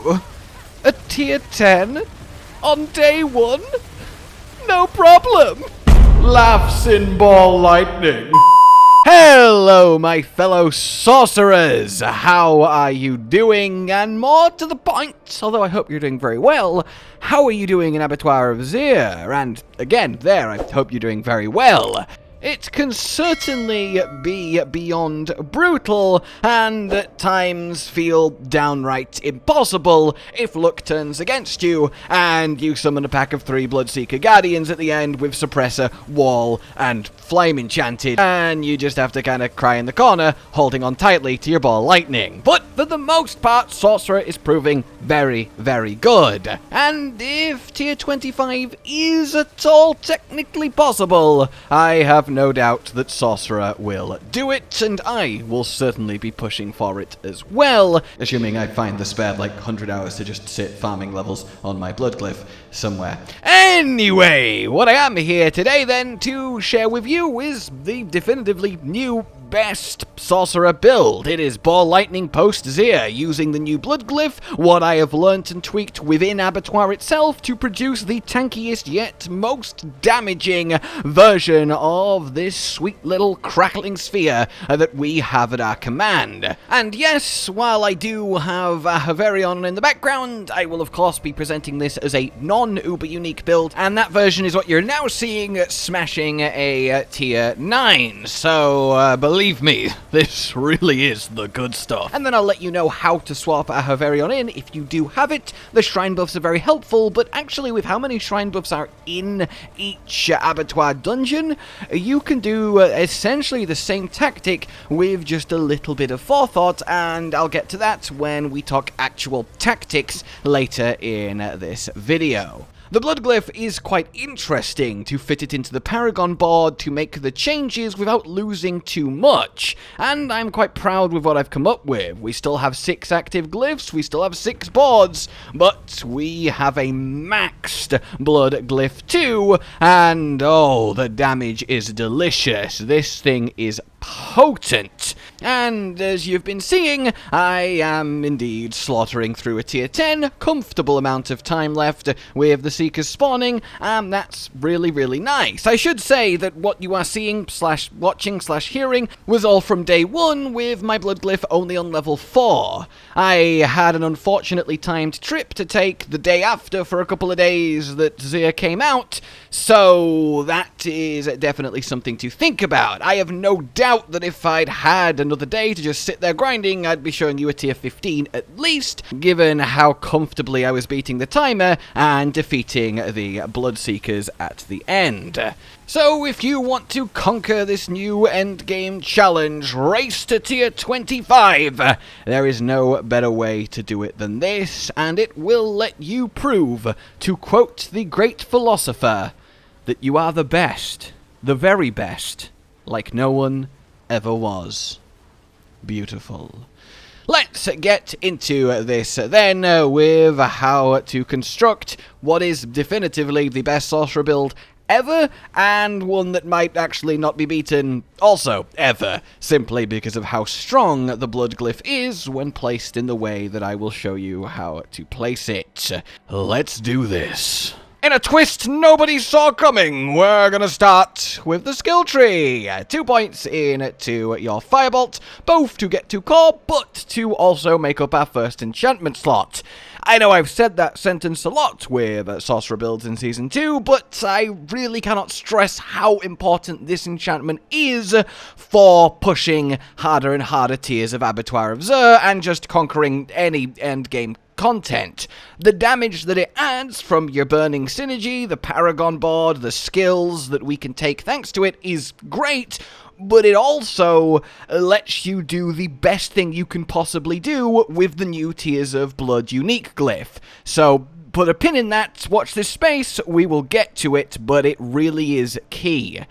you? A tier 10? On day 1? No problem! Laughs in ball lightning. Hello, my fellow sorcerers! How are you doing? And more to the point, although I hope you're doing very well, how are you doing in Abattoir of Zir? And again, there, I hope you're doing very well. It can certainly be beyond brutal, and at times feel downright impossible if luck turns against you, and you summon a pack of 3 Bloodseeker Guardians at the end with Suppressor, Wall, and Flame Enchanted, and you just have to kind of cry in the corner, holding on tightly to your ball lightning. But for the most part, Sorcerer is proving very, very good. And if tier 25 is at all technically possible, I have no doubt that Sorcerer will do it, and I will certainly be pushing for it as well, assuming I find the spare like 100 hours to just sit farming levels on my blood glyph somewhere. Anyway, what I am here today then to share with you is the definitively new best Sorcerer build. It is Ball Lightning post Zir, using the new blood glyph, what I have learnt and tweaked within Abattoir itself to produce the tankiest yet most damaging version of this sweet little crackling sphere that we have at our command. And yes, while I do have Haverion in the background, I will of course be presenting this as a non-Uber Unique build, and that version is what you're now seeing smashing a tier 9, so believe me, this really is the good stuff. And then I'll let you know how to swap a Haverion in if you do have it. The shrine buffs are very helpful, but actually with how many shrine buffs are in each Abattoir dungeon, you can do essentially the same tactic with just a little bit of forethought, and I'll get to that when we talk actual tactics later in this video. The blood glyph is quite interesting to fit it into the Paragon board to make the changes without losing too much, and I'm quite proud with what I've come up with. We still have 6 active glyphs, we still have 6 boards, but we have a maxed blood glyph too, and oh, the damage is delicious. This thing is potent. And as you've been seeing, I am indeed slaughtering through a tier 10, comfortable amount of time left with the Seekers spawning, and that's really, really nice. I should say that what you are seeing slash watching slash hearing was all from day 1 with my blood glyph only on level 4. I had an unfortunately timed trip to take the day after for a couple of days that Zir came out, so that is definitely something to think about. I have no doubt that if I'd had another day to just sit there grinding, I'd be showing you a tier 15 at least, given how comfortably I was beating the timer and defeating the Bloodseekers at the end. So if you want to conquer this new endgame challenge, race to tier 25, there is no better way to do it than this, and it will let you prove, to quote the great philosopher, that you are the best, the very best, like no one ever was. Beautiful. Let's get into this then with how to construct what is definitively the best sorcerer build ever, and one that might actually not be beaten also ever, simply because of how strong the blood glyph is when placed in the way that I will show you how to place it. Let's do this. In a twist nobody saw coming, we're gonna start with the skill tree. 2 points into your firebolt, both to get to core, but to also make up our first enchantment slot. I know I've said that sentence a lot with sorcerer builds in Season 2, but I really cannot stress how important this enchantment is for pushing harder and harder tiers of Abattoir of Zir and just conquering any endgame content. The damage that it adds from your burning synergy, the Paragon board, the skills that we can take thanks to it is great, but it also lets you do the best thing you can possibly do with the new tiers of blood unique glyph. So put a pin in that, watch this space, we will get to it, but it really is key.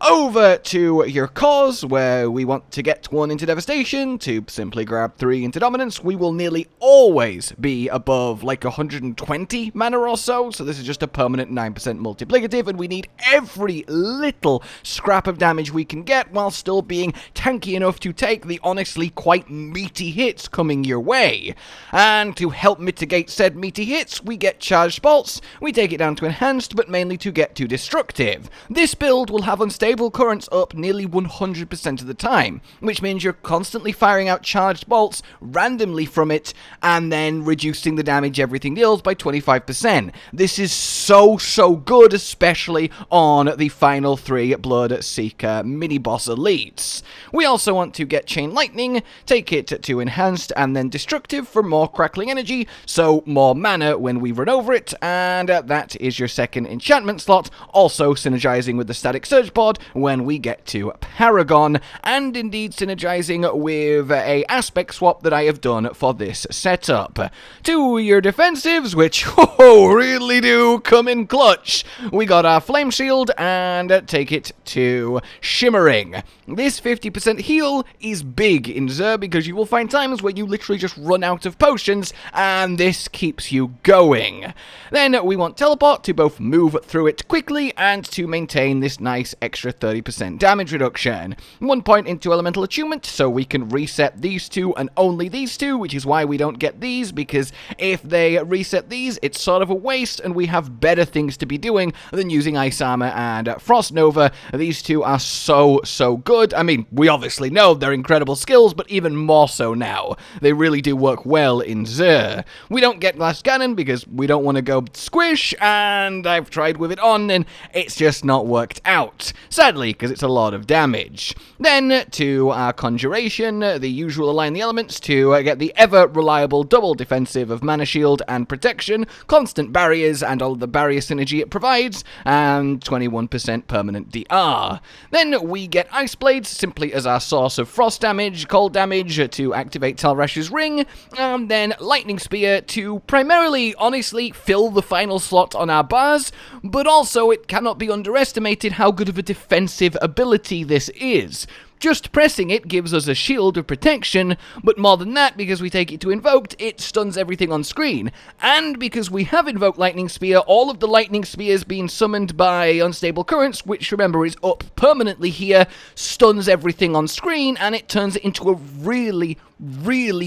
Over to your cause, where we want to get 1 into Devastation, to simply grab 3 into Dominance. We will nearly always be above like 120 mana or so this is just a permanent 9% multiplicative, and we need every little scrap of damage we can get while still being tanky enough to take the honestly quite meaty hits coming your way. And to help mitigate said meaty hits, we get Charged Bolts. We take it down to Enhanced, but mainly to get to Destructive. This build will have Unstable Currents up nearly 100% of the time, which means you're constantly firing out Charged Bolts randomly from it, and then reducing the damage everything deals by 25%. This is so good, especially on the final 3 Blood Seeker mini-boss elites. We also want to get Chain Lightning, take it to Enhanced, and then Destructive for more crackling energy, so more mana when we run over it, and that is your second enchantment slot, also synergizing with the Static Surge Pod when we get to Paragon, and indeed synergizing with a aspect swap that I have done for this setup. To your defensives, which really do come in clutch. We got our Flame Shield and take it to Shimmering. This 50% heal is big in Zir because you will find times where you literally just run out of potions, and this keeps you going. Then we want Teleport to both move through it quickly and to maintain this nice extra 30% damage reduction. 1 point into Elemental Attunement, so we can reset these 2 and only these 2, which is why we don't get these, because if they reset these, it's sort of a waste, and we have better things to be doing than using Ice Armor and Frost Nova. These 2 are so good. I mean, we obviously know they're incredible skills, but even more so now. They really do work well in Zir. We don't get Glass Cannon because we don't want to go squish, and I've tried with it on, and it's just not worked out. Sadly, because it's a lot of damage. Then, to our Conjuration, the usual Align the Elements to get the ever-reliable double defensive of Mana Shield and Protection, constant barriers, and all of the barrier synergy it provides, and 21% permanent DR. Then we get Ice Blades, simply as our source of frost damage, cold damage to activate Talrash's Ring, and then Lightning Spear to primarily, honestly, fill the final slot on our bars, but also it cannot be underestimated how good of a defensive ability this is. Just pressing it gives us a shield of protection, but more than that, because we take it to Invoked, it stuns everything on screen. And because we have Invoked Lightning Spear, all of the Lightning Spears being summoned by Unstable Currents, which remember is up permanently here, stuns everything on screen, and it turns it into a really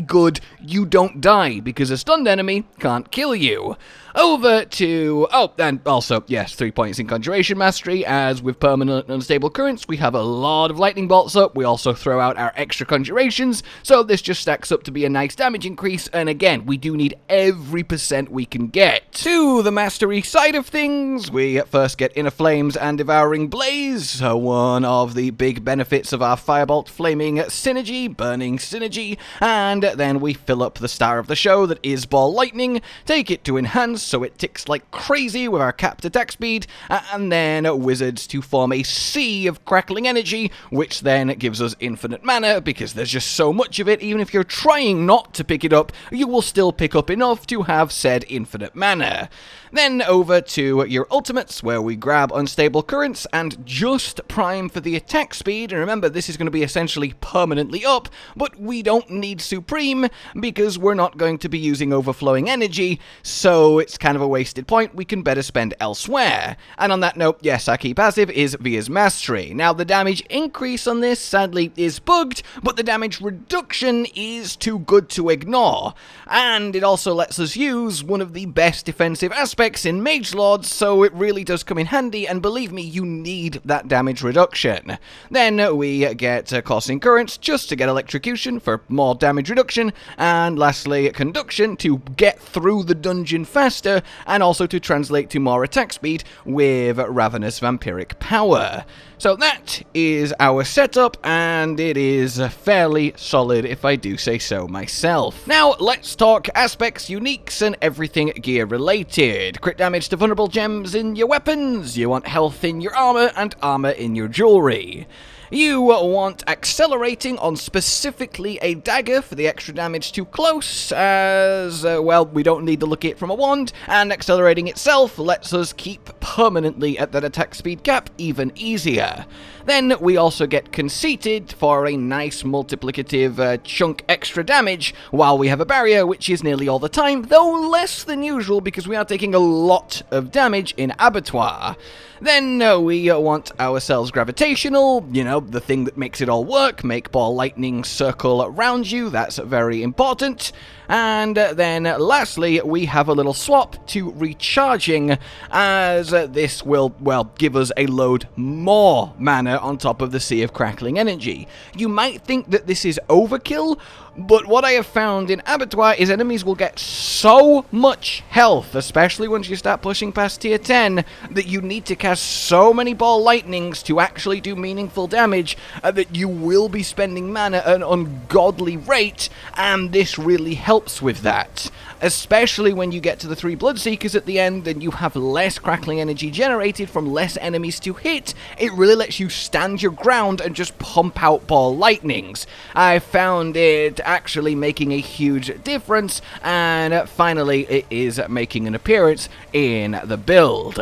good you don't die, because a stunned enemy can't kill you. Over to, and also, yes, 3 points in Conjuration Mastery, as with permanent Unstable Currents, we have a lot of Lightning Bolts up. We also throw out our extra Conjurations, so this just stacks up to be a nice damage increase, and again, we do need every percent we can get. To the Mastery side of things, we first get Inner Flames and Devouring Blaze, one of the big benefits of our Firebolt Flaming Synergy, Burning Synergy, and then we fill up the star of the show that is Ball Lightning, take it to Enhance, so it ticks like crazy with our capped attack speed, and then Wizards to form a sea of crackling energy, which then gives us infinite mana, because there's just so much of it. Even if you're trying not to pick it up, you will still pick up enough to have said infinite mana. Then over to your ultimates, where we grab Unstable Currents and just prime for the attack speed, and remember, this is going to be essentially permanently up, but we don't need Supreme, because we're not going to be using Overflowing Energy, so it's kind of a wasted point we can better spend elsewhere. And on that note, yes, our key passive is Via's Mastery. Now, the damage increase on this, sadly, is bugged, but the damage reduction is too good to ignore. And it also lets us use one of the best defensive aspects in Mage Lords, so it really does come in handy, and believe me, you need that damage reduction. Then we get Coursing Currents just to get Electrocution for more damage reduction, and lastly, Conduction to get through the dungeon faster, and also to translate to more attack speed with Ravenous Vampiric Power. So that is our setup, and it is fairly solid if I do say so myself. Now, let's talk aspects, uniques, and everything gear related. Crit damage to vulnerable gems in your weapons, you want health in your armor, and armor in your jewelry. You want accelerating on specifically a dagger for the extra damage too close, as, well, we don't need to look at it from a wand, and accelerating itself lets us keep permanently at that attack speed cap even easier. Then we also get Conceited for a nice multiplicative chunk extra damage, while we have a barrier, which is nearly all the time, though less than usual because we are taking a lot of damage in Abattoir. Then we want ourselves Gravitational, you know, the thing that makes it all work, make ball lightning circle around you, that's very important. And then lastly, we have a little swap to Recharging, as this will, well, give us a load more mana on top of the Sea of Crackling Energy. You might think that this is overkill, but what I have found in Abattoir is enemies will get so much health, especially once you start pushing past tier 10, that you need to cast so many ball lightnings to actually do meaningful damage that you will be spending mana at an ungodly rate, and this really helps with that. Especially when you get to the 3 Bloodseekers at the end and you have less crackling energy generated from less enemies to hit, it really lets you stand your ground and just pump out ball lightnings. I found it actually making a huge difference, and finally it is making an appearance in the build.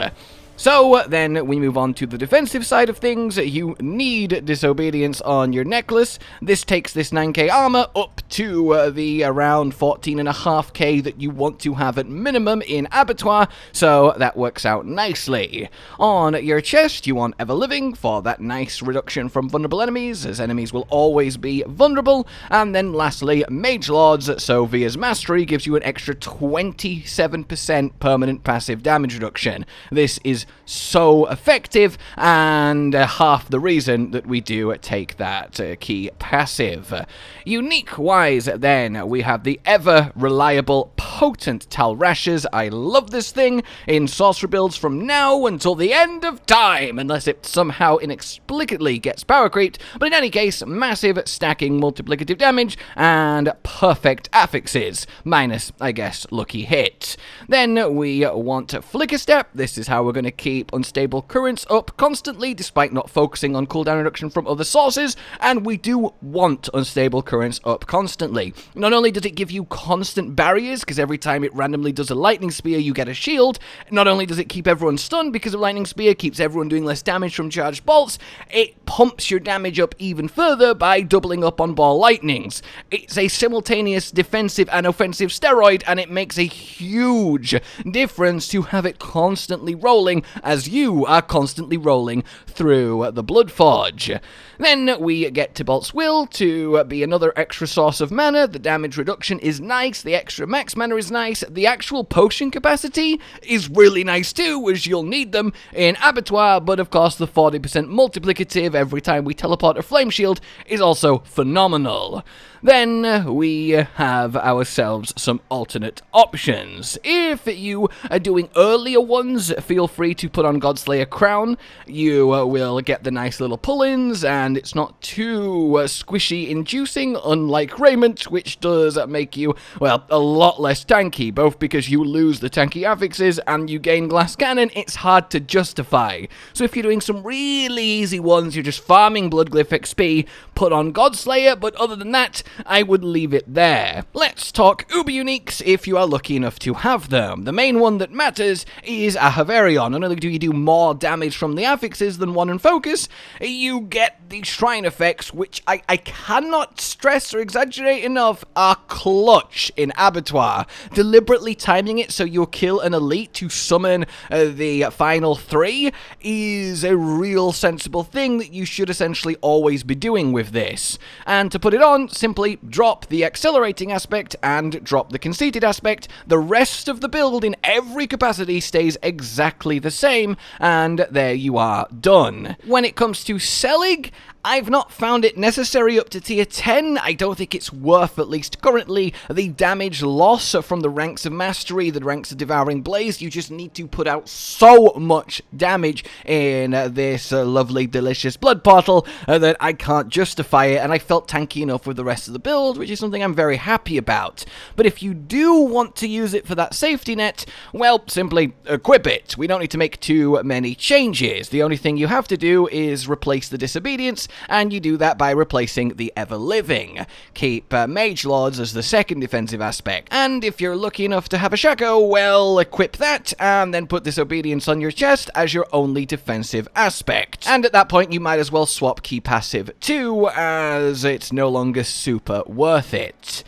So then we move on to the defensive side of things. You need Disobedience on your necklace. This takes this 9k armor up to the around 14.5k that you want to have at minimum in Abattoir, so that works out nicely. On your chest, you want Ever Living for that nice reduction from vulnerable enemies, as enemies will always be vulnerable. And then lastly, Mage Lords, so Via's Mastery gives you an extra 27% permanent passive damage reduction. This is so effective, and half the reason that we do take that key passive. Unique-wise, then, we have the ever-reliable, potent Rashas. I love this thing in sorcerer builds from now until the end of time, unless it somehow inexplicably gets power creeped, but in any case, massive stacking multiplicative damage, and perfect affixes, minus, I guess, lucky hit. Then we want Flicker Step. This is how we're going to keep unstable currents up constantly, despite not focusing on cooldown reduction from other sources, and we do want unstable currents up constantly. Not only does it give you constant barriers, because every time it randomly does a lightning spear you get a shield, not only does it keep everyone stunned because of lightning spear, keeps everyone doing less damage from charged bolts, it pumps your damage up even further by doubling up on ball lightnings. It's a simultaneous defensive and offensive steroid, and it makes a huge difference to have it constantly rolling as you are constantly rolling through the bloodforge. Then we get to Bolt's Will to be another extra source of mana. The damage reduction is nice, the extra max mana is nice, the actual potion capacity is really nice too, as you'll need them in Abattoir, but of course the 40% multiplicative every time we teleport a flame shield is also phenomenal. Then we have ourselves some alternate options. If you are doing earlier ones, feel free to put on Godslayer Crown. You will get the nice little pull-ins, and it's not too squishy inducing, unlike Raiment, which does make you, well, a lot less tanky, both because you lose the tanky affixes and you gain Glass Cannon. It's hard to justify. So if you're doing some really easy ones, you're just farming Bloodglyph XP, put on Godslayer, but other than that, I would leave it there. Let's talk Uber Uniques if you are lucky enough to have them. The main one that matters is a Havarion. Not only do you do more damage from the affixes than one in focus, you get the shrine effects, which I cannot stress or exaggerate enough, are clutch in Abattoir. Deliberately timing it so you'll kill an elite to summon the final 3 is a real sensible thing that you should essentially always be doing with this. And to put it on, simply drop the accelerating aspect and drop the conceited aspect. The rest of the build in every capacity stays exactly the same, and there you are, done. When it comes to Selig, I've not found it necessary up to tier 10. I don't think it's worth, at least currently, the damage loss from the ranks of Mastery, the ranks of Devouring Blaze. You just need to put out so much damage in this lovely, delicious blood portal that I can't justify it, and I felt tanky enough with the rest rest of the build, which is something I'm very happy about. But if you do want to use it for that safety net, well, simply equip it. We don't need to make too many changes. The only thing you have to do is replace the Disobedience, and you do that by replacing the Ever-Living. Keep Mage Lords as the second defensive aspect. And if you're lucky enough to have a Shaco, well, equip that, and then put Disobedience on your chest as your only defensive aspect. And at that point, you might as well swap Key Passive too, as it's no longer super worth it.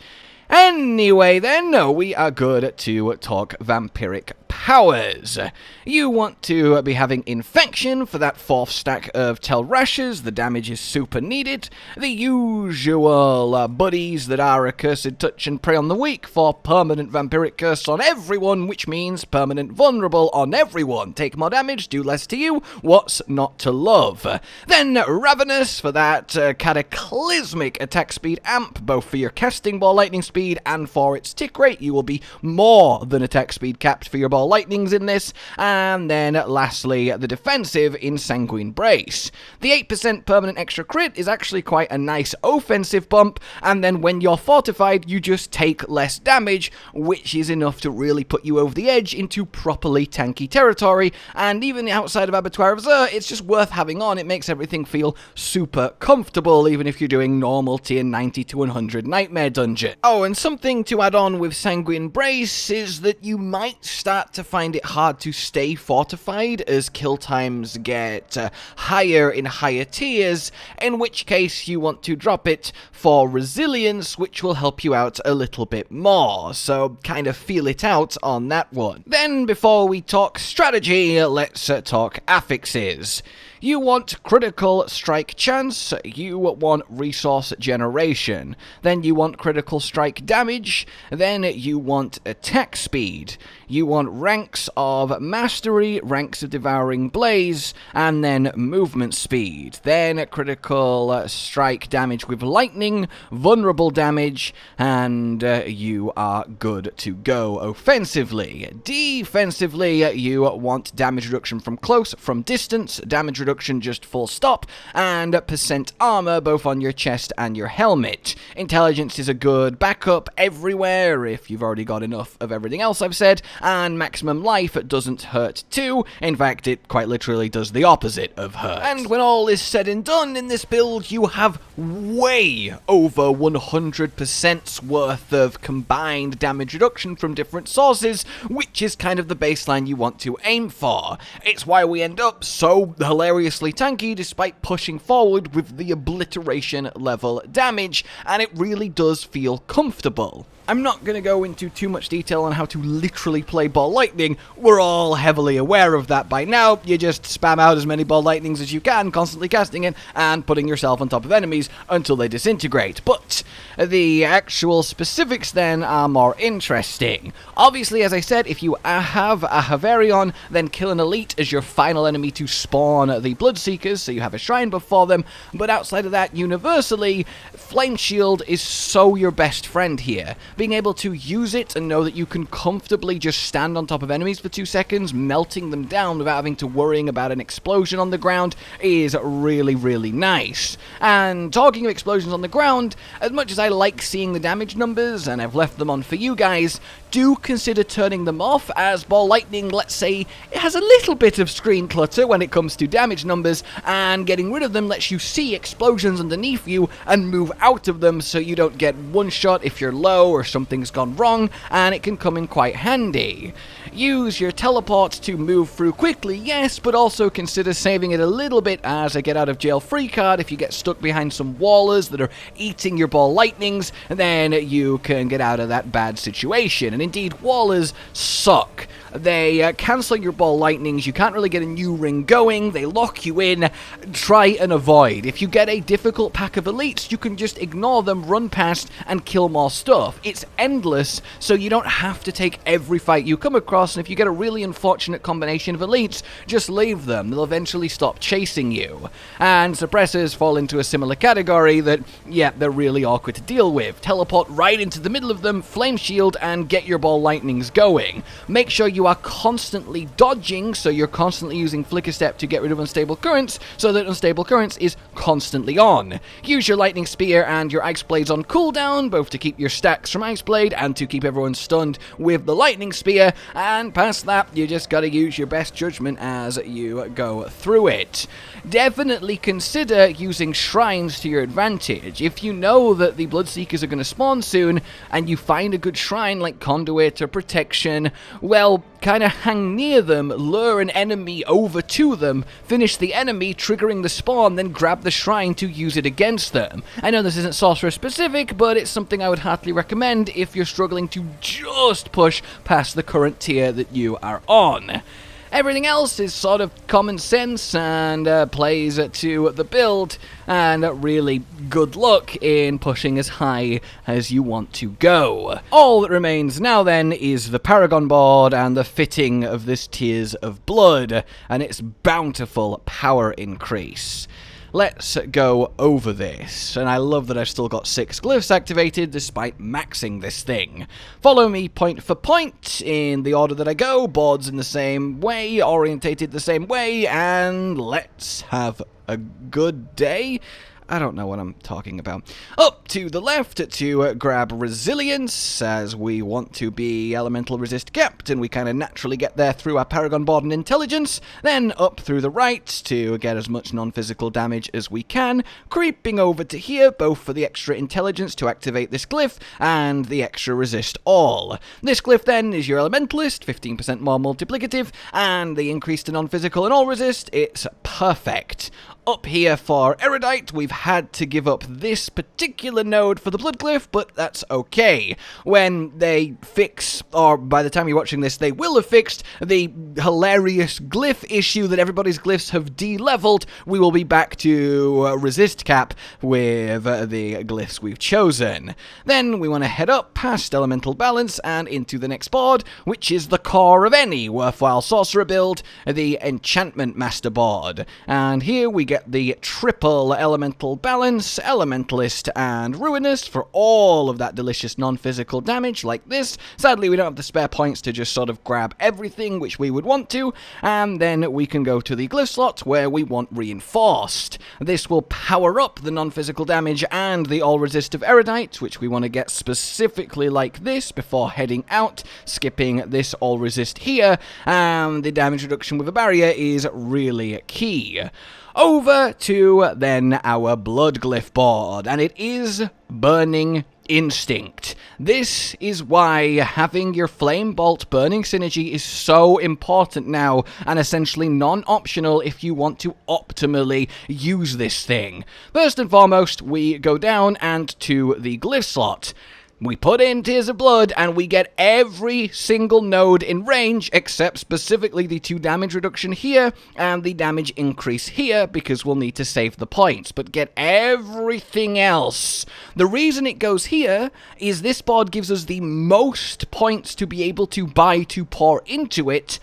Anyway then, we are good to talk Vampiric powers. You want to be having Infection for that 4th stack of Tell Rashas. The damage is super needed. The usual buddies that are Accursed, Touch, and Prey on the Weak for permanent Vampiric Curse on everyone, which means permanent Vulnerable on everyone. Take more damage, do less to you. What's not to love? Then Ravenous for that cataclysmic attack speed amp, both for your casting ball lightning speed and for its tick rate. You will be more than attack speed capped for your ball lightnings in this. And then lastly, the defensive in Sanguine Brace. The 8% permanent extra crit is actually quite a nice offensive bump, and then when you're fortified, you just take less damage, which is enough to really put you over the edge into properly tanky territory. And even outside of Abattoir of Zir, it's just worth having on. It makes everything feel super comfortable, even if you're doing normal tier 90 to 100 Nightmare Dungeon. Oh, and something to add on with Sanguine Brace is that you might start to find it hard to stay fortified as kill times get higher in higher tiers, in which case you want to drop it for Resilience, which will help you out a little bit more, so kind of feel it out on that one. Then, before we talk strategy, let's talk affixes. You want critical strike chance, you want resource generation, then you want critical strike damage, then you want attack speed, you want ranks of mastery, ranks of devouring blaze, and then movement speed, then critical strike damage with lightning, vulnerable damage, and you are good to go offensively. Defensively, you want damage reduction from close, from distance, damage reduction just full stop, and percent armor both on your chest and your helmet. Intelligence is a good backup everywhere if you've already got enough of everything else I've said, and maximum life doesn't hurt too. In fact, it quite literally does the opposite of hurt. And when all is said and done in this build, you have way over 100% worth of combined damage reduction from different sources, which is kind of the baseline you want to aim for. It's why we end up so hilariously tanky despite pushing forward with the obliteration level damage, and it really does feel comfortable. I'm not going to go into too much detail on how to literally play Ball Lightning. We're all heavily aware of that by now. You just spam out as many Ball Lightnings as you can, constantly casting it, and putting yourself on top of enemies until they disintegrate. But the actual specifics then are more interesting. Obviously, as I said, if you have a Havarion, then kill an Elite as your final enemy to spawn the Bloodseekers, so you have a shrine before them. But outside of that, universally, Flame Shield is so your best friend here. Being able to use it and know that you can comfortably just stand on top of enemies for 2 seconds, melting them down without having to worrying about an explosion on the ground is really, really nice. And talking of explosions on the ground, as much as I like seeing the damage numbers, and I've left them on for you guys, do consider turning them off, as Ball Lightning, let's say, it has a little bit of screen clutter when it comes to damage numbers, and getting rid of them lets you see explosions underneath you and move out of them so you don't get one shot if you're low or something's gone wrong, and it can come in quite handy. Use your teleport to move through quickly, yes, but also consider saving it a little bit as a get out of jail free card. If you get stuck behind some wallers that are eating your Ball Lightnings, then you can get out of that bad situation. And indeed, wallers suck. They cancel your Ball Lightnings, you can't really get a new ring going, they lock you in. Try and avoid. If you get a difficult pack of elites, you can just ignore them, run past, and kill more stuff. It's endless, so you don't have to take every fight you come across, and if you get a really unfortunate combination of elites, just leave them. They'll eventually stop chasing you. And suppressors fall into a similar category that, yeah, they're really awkward to deal with. Teleport right into the middle of them, flame shield, and get your Ball Lightnings going. Make sure you are constantly dodging, so you're constantly using Flicker Step to get rid of unstable unstable currents, so that unstable currents is constantly on. Use your lightning spear and your ice blades on cooldown, both to keep your stacks from ice blade and to keep everyone stunned with the lightning spear, and past that, you just gotta use your best judgment as you go through it. Definitely consider using shrines to your advantage. If you know that the Bloodseekers are going to spawn soon, and you find a good shrine like Conduit or Protection, well, kind of hang near them, lure an enemy over to them, finish the enemy, triggering the spawn, then grab the shrine to use it against them. I know this isn't Sorcerer specific, but it's something I would heartily recommend if you're struggling to just push past the current tier that you are on. Everything else is sort of common sense and plays to the build, and really good luck in pushing as high as you want to go. All that remains now then is the Paragon board and the fitting of this Tears of Blood and its bountiful power increase. Let's go over this, and I love that I've still got 6 glyphs activated despite maxing this thing. Follow me point for point in the order that I go, boards in the same way, orientated the same way, and let's have a good day. I don't know what I'm talking about. Up to the left to grab Resilience, as we want to be Elemental Resist capped, and we kind of naturally get there through our Paragon board and Intelligence. Then up through the right to get as much non-physical damage as we can, creeping over to here, both for the extra Intelligence to activate this glyph, and the extra Resist All. This glyph then is your Elementalist, 15% more multiplicative, and the increase to non-physical and all resist, it's perfect. Up here for Erudite, we've had to give up this particular node for the Blood Glyph, but that's okay. When they fix, or by the time you're watching this, they will have fixed the hilarious glyph issue that everybody's glyphs have de-leveled, we will be back to resist cap with the glyphs we've chosen. Then we want to head up past Elemental Balance and into the next board, which is the core of any worthwhile sorcerer build, the Enchantment Master board. And here we get the triple Elemental Balance, Elementalist, and Ruinous for all of that delicious non-physical damage like this. Sadly, we don't have the spare points to just sort of grab everything, which we would want to, and then we can go to the glyph slot where we want Reinforced. This will power up the non-physical damage and the all resist of Erudite, which we want to get specifically like this before heading out, skipping this all resist here, and the damage reduction with a barrier is really key. Over to then our Blood Glyph board, and it is Burning Instinct. This is why having your Flame Bolt burning synergy is so important now, and essentially non-optional if you want to optimally use this thing. First and foremost, we go down and to the glyph slot. We put in Tears of Blood, and we get every single node in range, except specifically the 2 damage reduction here, and the damage increase here, because we'll need to save the points, but get everything else. The reason it goes here is this board gives us the most points to be able to buy to pour into it,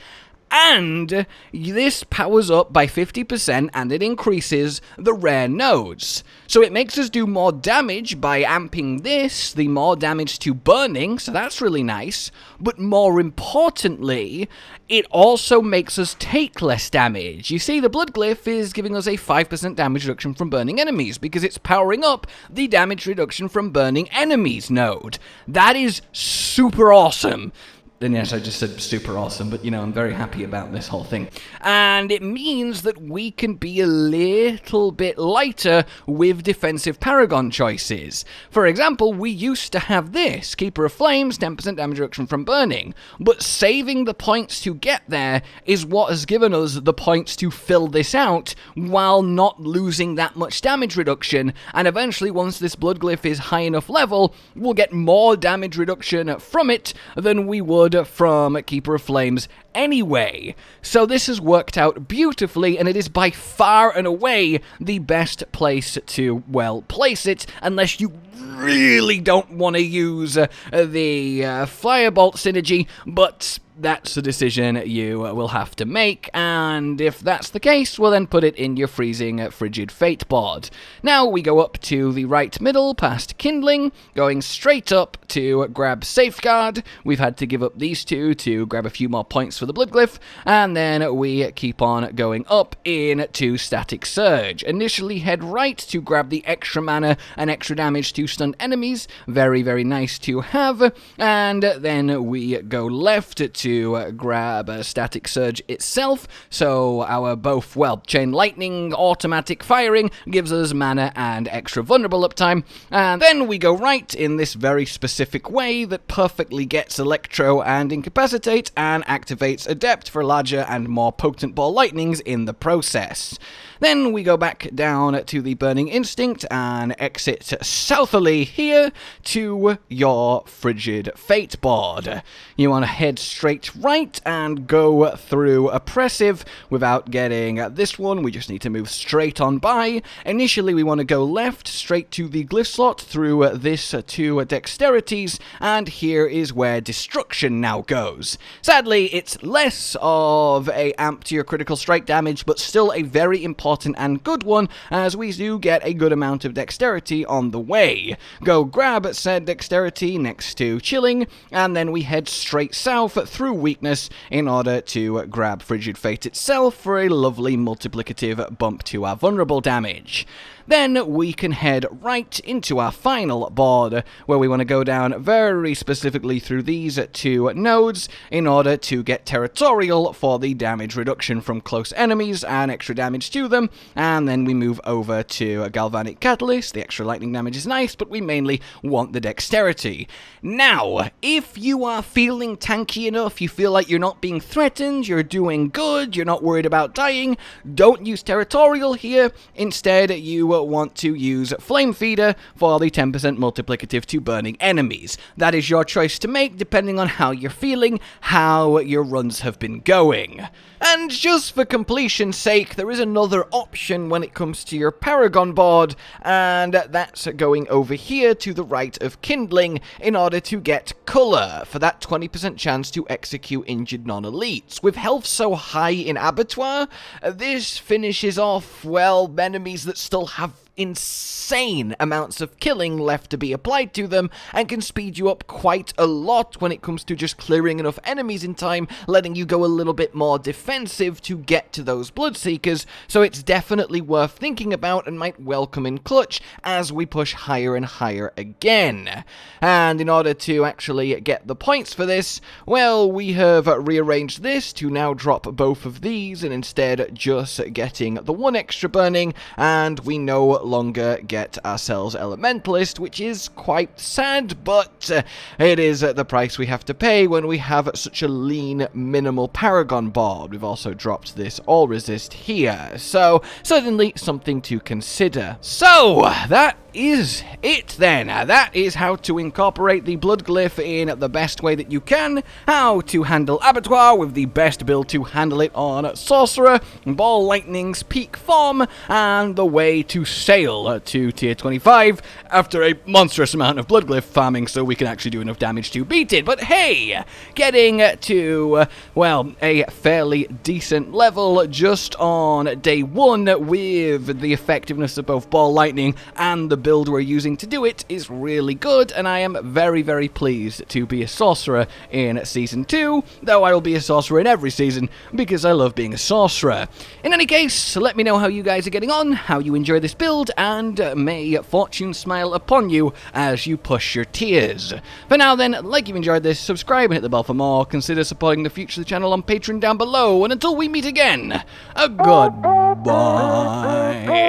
and this powers up by 50% and it increases the rare nodes. So it makes us do more damage by amping this, the more damage to burning, so that's really nice. But more importantly, it also makes us take less damage. You see, the Blood Glyph is giving us a 5% damage reduction from burning enemies because it's powering up the damage reduction from burning enemies node. That is super awesome. And yes, I just said super awesome, but you know, I'm very happy about this whole thing. And it means that we can be a little bit lighter with defensive Paragon choices. For example, we used to have this, Keeper of Flames, 10% damage reduction from burning, but saving the points to get there is what has given us the points to fill this out while not losing that much damage reduction, and eventually once this Blood Glyph is high enough level, we'll get more damage reduction from it than we would from Keeper of Flames anyway. So this has worked out beautifully, and it is by far and away the best place to, well, place it, unless you really don't want to use the Firebolt synergy, but that's a decision you will have to make, and if that's the case, we'll then put it in your freezing frigid fate board. Now we go up to the right middle past kindling, going straight up to grab safeguard. We've had to give up these two to grab a few more points for the blood glyph, and then we keep on going up into static surge. Initially head right to grab the extra mana and extra damage to stunned enemies, very very nice to have, and then we go left to grab static surge itself, so our both, well, chain lightning automatic firing gives us mana and extra vulnerable uptime, and then we go right in this very specific way that perfectly gets electro and incapacitate and activates adept for larger and more potent ball lightnings in the process. Then we go back down to the Burning Instinct and exit southily here to your Frigid Fate board. You want to head straight right and go through Oppressive without getting this one. We just need to move straight on by. Initially we want to go left straight to the Glyph slot through this two Dexterities, and here is where Destruction now goes. Sadly, it's less of a amp to your critical strike damage, but still a very important and good one, as we do get a good amount of dexterity on the way. Go grab said dexterity next to Chilling, and then we head straight south through Weakness in order to grab Frigid Fate itself for a lovely multiplicative bump to our vulnerable damage. Then we can head right into our final board, where we want to go down very specifically through these two nodes in order to get Territorial for the damage reduction from close enemies and extra damage to them, and then we move over to Galvanic Catalyst. The extra lightning damage is nice, but we mainly want the dexterity. Now, if you are feeling tanky enough, you feel like you're not being threatened, you're doing good, you're not worried about dying, don't use Territorial here. Instead, you want to use Flame Feeder for the 10% multiplicative to burning enemies. That is your choice to make depending on how you're feeling, how your runs have been going. And just for completion's sake, there is another option when it comes to your Paragon board, and that's going over here to the right of Kindling in order to get colour for that 20% chance to execute injured non-elites. With health so high in Abattoir, this finishes off, well, enemies that still have insane amounts of killing left to be applied to them, and can speed you up quite a lot when it comes to just clearing enough enemies in time, letting you go a little bit more defensive to get to those Bloodseekers, so it's definitely worth thinking about and might well come in clutch as we push higher and higher again. And in order to actually get the points for this, well, we have rearranged this to now drop both of these and instead just getting the one extra burning, and we no longer get ourselves Elementalist, which is quite sad, but it is the price we have to pay when we have such a lean, minimal Paragon board. We've also dropped this All Resist here, so certainly something to consider. So, that is it then. That is how to incorporate the blood glyph in the best way that you can, how to handle Abattoir with the best build to handle it on Sorcerer, Ball Lightning's peak form, and the way to sail to tier 25 after a monstrous amount of blood glyph farming so we can actually do enough damage to beat it. But hey, getting to, well, a fairly decent level just on day one with the effectiveness of both Ball Lightning and the build we're using to do it is really good, and I am very, very pleased to be a sorcerer in Season 2, though I will be a sorcerer in every season because I love being a sorcerer. In any case, let me know how you guys are getting on, how you enjoy this build, and may fortune smile upon you as you push your tiers. For now then, like you've enjoyed this, subscribe and hit the bell for more, consider supporting the future of the channel on Patreon down below, and until we meet again, a goodbye.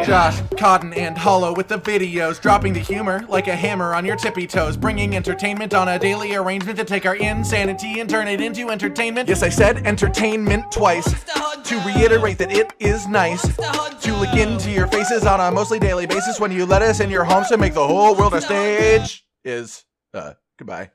Josh, Cotton, and Hollow with the videos, dropping the humor like a hammer on your tippy toes, bringing entertainment on a daily arrangement to take our insanity and turn it into entertainment. Yes, I said entertainment twice, to reiterate that it is nice to look into your faces on a mostly daily basis when you let us in your homes to make the whole world a stage. Goodbye.